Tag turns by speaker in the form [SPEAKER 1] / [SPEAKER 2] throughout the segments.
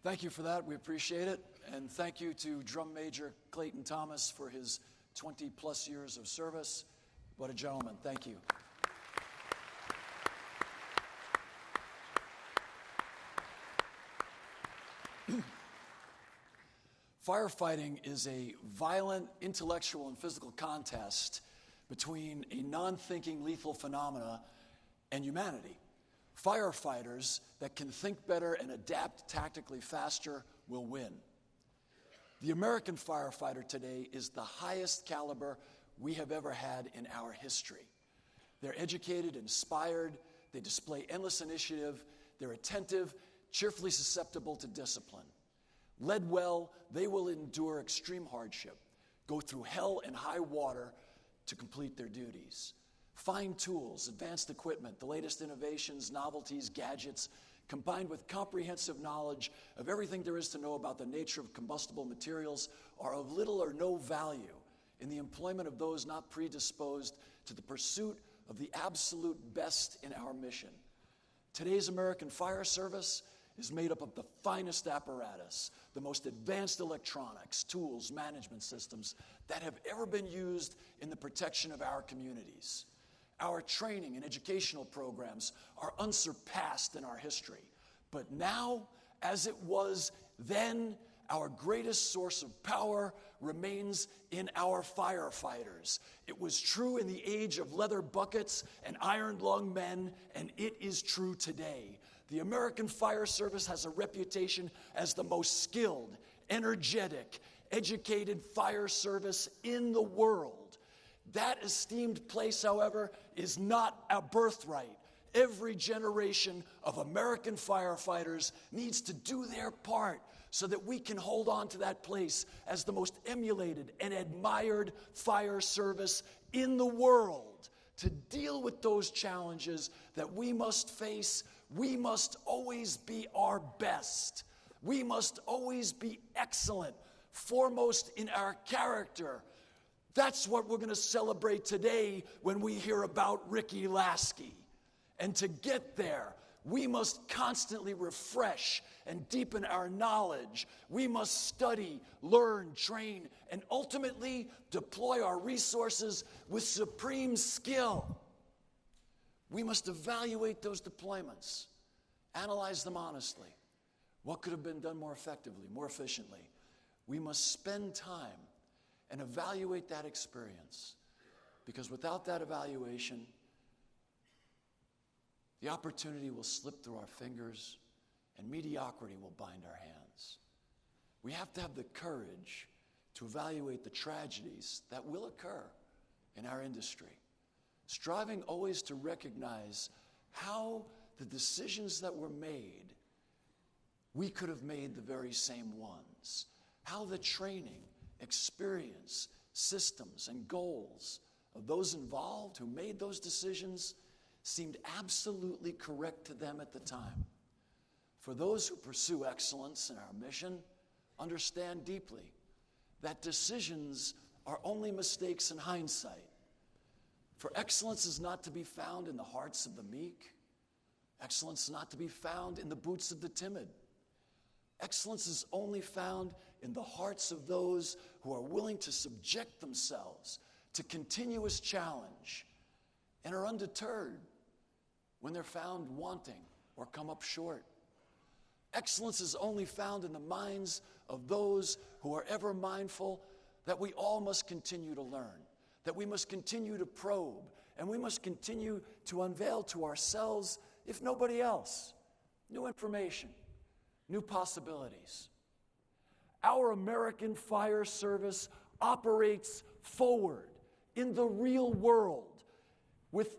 [SPEAKER 1] Thank you for that. We appreciate it. And thank you to Drum Major Clayton Thomas for his 20-plus years of service. What a gentleman. Thank you. Firefighting is a violent intellectual and physical contest between a non-thinking lethal phenomena and humanity. Firefighters that can think better and adapt tactically faster will win. The American firefighter today is the highest caliber we have ever had in our history. They're educated, inspired, they display endless initiative, they're attentive, cheerfully susceptible to discipline. Led well, they will endure extreme hardship, go through hell and high water to complete their duties. Fine tools, advanced equipment, the latest innovations, novelties, gadgets, combined with comprehensive knowledge of everything there is to know about the nature of combustible materials are of little or no value in the employment of those not predisposed to the pursuit of the absolute best in our mission. Today's American Fire Service is made up of the finest apparatus, the most advanced electronics, tools, management systems that have ever been used in the protection of our communities. Our training and educational programs are unsurpassed in our history. But now, as it was then, our greatest source of power remains in our firefighters. It was true in the age of leather buckets and iron-lung men, and it is true today. The American Fire Service has a reputation as the most skilled, energetic, educated fire service in the world. That esteemed place, however, is not a birthright. Every generation of American firefighters needs to do their part so that we can hold on to that place as the most emulated and admired fire service in the world. To deal with those challenges that we must face, we must always be our best. We must always be excellent, foremost in our character. That's what we're going to celebrate today when we hear about Ricky Lasky. And to get there, we must constantly refresh and deepen our knowledge. We must study, learn, train, and ultimately deploy our resources with supreme skill. We must evaluate those deployments, analyze them honestly. What could have been done more effectively, more efficiently? We must spend time and evaluate that experience, because without that evaluation, the opportunity will slip through our fingers and mediocrity will bind our hands. We have to have the courage to evaluate the tragedies that will occur in our industry, striving always to recognize how the decisions that were made, we could have made the very same ones. How the training, experience, systems, and goals of those involved who made those decisions seemed absolutely correct to them at the time. For those who pursue excellence in our mission, understand deeply that decisions are only mistakes in hindsight. For excellence is not to be found in the hearts of the meek. Excellence is not to be found in the boots of the timid. Excellence is only found in the hearts of those who are willing to subject themselves to continuous challenge and are undeterred when they're found wanting or come up short. Excellence is only found in the minds of those who are ever mindful that we all must continue to learn, that we must continue to probe, and we must continue to unveil to ourselves, if nobody else, new information, new possibilities. Our American Fire Service operates forward in the real world with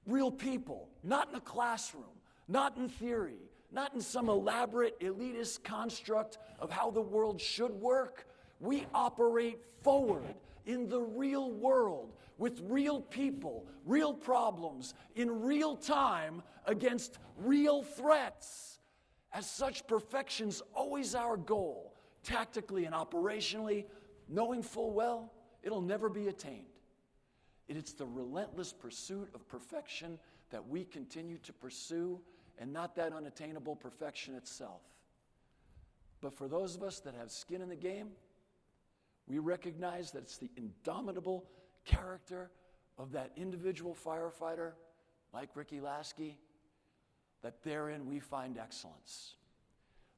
[SPEAKER 1] real people, not in a classroom, not in theory, not in some elaborate elitist construct of how the world should work. We operate forward in the real world with real people, real problems, in real time against real threats. As such, perfection's always our goal, tactically and operationally, knowing full well it'll never be attained. It's the relentless pursuit of perfection that we continue to pursue, and not that unattainable perfection itself. But for those of us that have skin in the game, we recognize that it's the indomitable character of that individual firefighter, like Ricky Lasky, that therein we find excellence.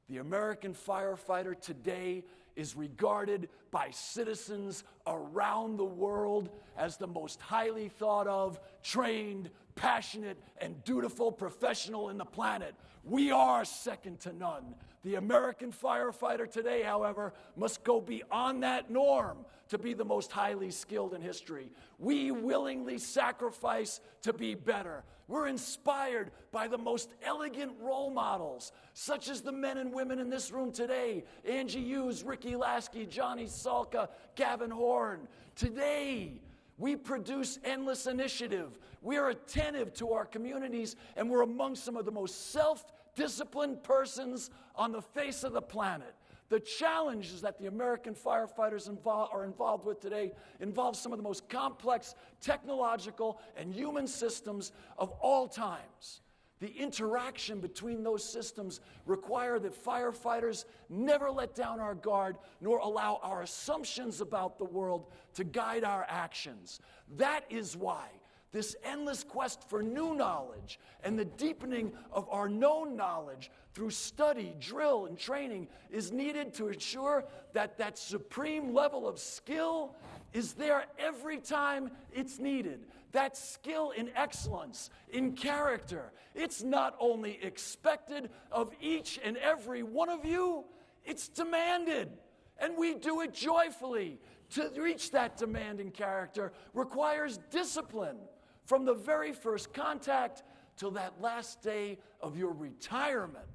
[SPEAKER 1] The American firefighter today is regarded by citizens around the world as the most highly thought of, trained, passionate, and dutiful professional in the planet. We are second to none. The American firefighter today, however, must go beyond that norm to be the most highly skilled in history. We willingly sacrifice to be better. We're inspired by the most elegant role models, such as the men and women in this room today: Angie Hughes, Ricky Lasky, Johnny Salka, Gavin Horn. Today, we produce endless initiative. We are attentive to our communities, and we're among some of the most self-disciplined persons on the face of the planet. The challenges that the American firefighters are involved with today involve some of the most complex technological and human systems of all times. The interaction between those systems require that firefighters never let down our guard nor allow our assumptions about the world to guide our actions. That is why this endless quest for new knowledge and the deepening of our known knowledge through study, drill, and training is needed to ensure that that supreme level of skill is there every time it's needed. That skill in excellence, in character, it's not only expected of each and every one of you, it's demanded. And we do it joyfully. To reach that demand in character requires discipline from the very first contact till that last day of your retirement.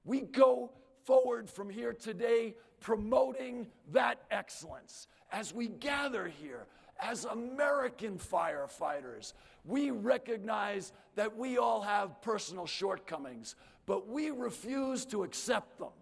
[SPEAKER 1] We go forward from here today promoting that excellence. As we gather here as American firefighters, we recognize that we all have personal shortcomings, but we refuse to accept them.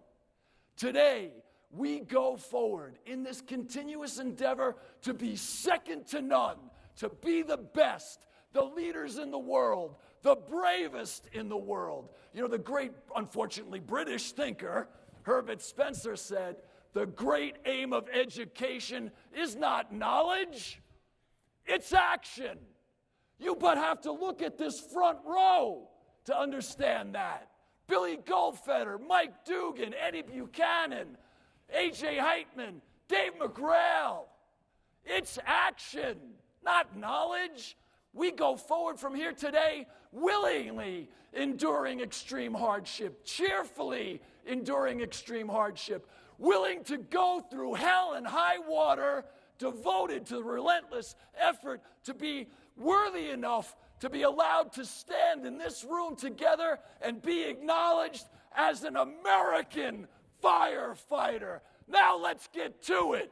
[SPEAKER 1] Today, we go forward in this continuous endeavor to be second to none, to be the best, the leaders in the world, the bravest in the world. You know, the great, unfortunately, British thinker, Herbert Spencer, said, "The great aim of education is not knowledge, it's action." You but have to look at this front row to understand that. Billy Goldfeder, Mike Dugan, Eddie Buchanan, A.J. Heitman, Dave McGrail. It's action, not knowledge. We go forward from here today willingly enduring extreme hardship, cheerfully enduring extreme hardship, willing to go through hell and high water, devoted to the relentless effort to be worthy enough to be allowed to stand in this room together and be acknowledged as an American firefighter. Now let's get to it.